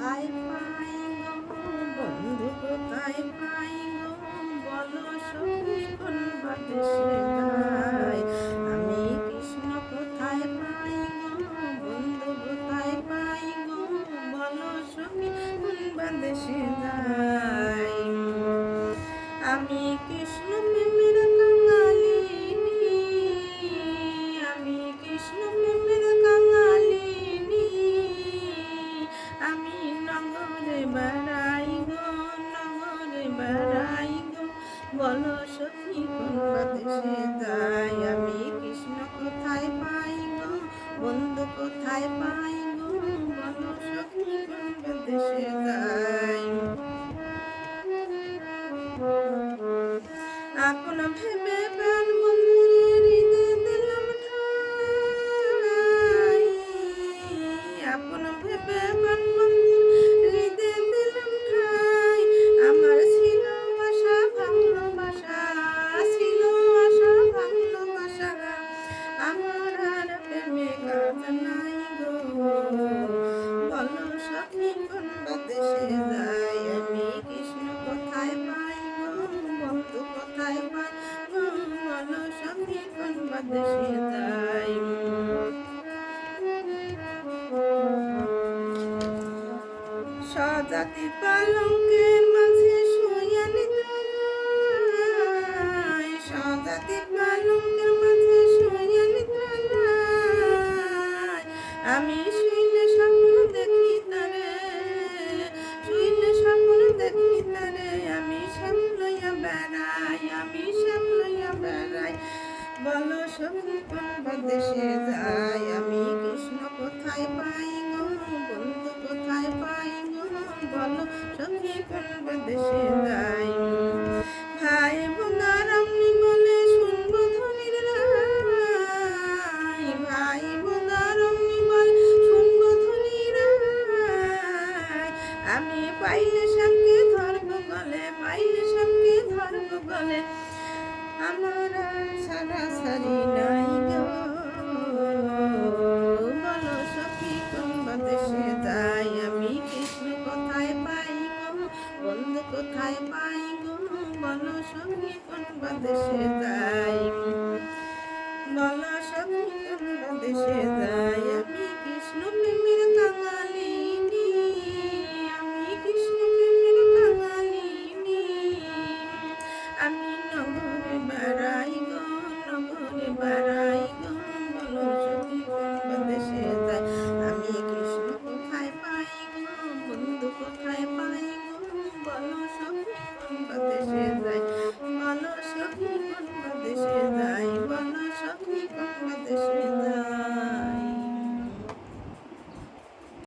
কোথায় পাই গো, বন্ধু কোথায় পাই গো, বলো সখী কোন বাদেশে যাই। আমি কৃষ্ণ কোথায় পাই গো, বন্ধু কোথায় পাই গো, বলো সখী কোন বাদেশে যাই। আমি কৃষ্ণ প্রেমের কাঙালিনী, আমি কৃষ্ণ প্রেমের কাঙালিনী, আমি নগরে বেড়াই গো, নগরে বেড়াই গো, বলো সখী কোন বাদেশে যাই। আমি কৃষ্ণ কোথায় পাই গো, বন্ধু কোথায় পাই গো, বলো সখী কোন বাদেশে যাই। আপন ভেবে প্রাণ বন্ধুরে হৃদয়ে দিলাম ঠাই, আপন ভেবে প্রাণ বন্ধুর হৃদয়ে দিলাম ঠাই। আমার ছিল আশা ভালোবাসা, ছিল আশা ভালোবাসা, আমার আর প্রেমে কাজ নাই গো, বলো সখী কোন বাদেশে যাই। আমি কৃষ্ণ কোথায় পাই গো, বন্ধু কোথায় পাই গো, বলো সখী কোন বাদেশে যাই। স্বজাতি পালঙ্কের মাঝে শুইয়া নিদ্রা যায়, স্বজাতি পালঙ্কের মাঝে শুইয়া নিদ্রা যায়। আমি শুইলে স্বপ্ন দেখি তারে, শুইলে স্বপ্ন দেখি তারে, আমি শ্যাম লইয়া বেড়াই, আমি শ্যাম লইয়া বেড়াই, বলো সখী কোন বাদেশে যাই। আমি কৃষ্ণ কোথায় পাই গো, বন্ধু কোথায় পাই গো, বলো সখী কোন বাদেশে যাই।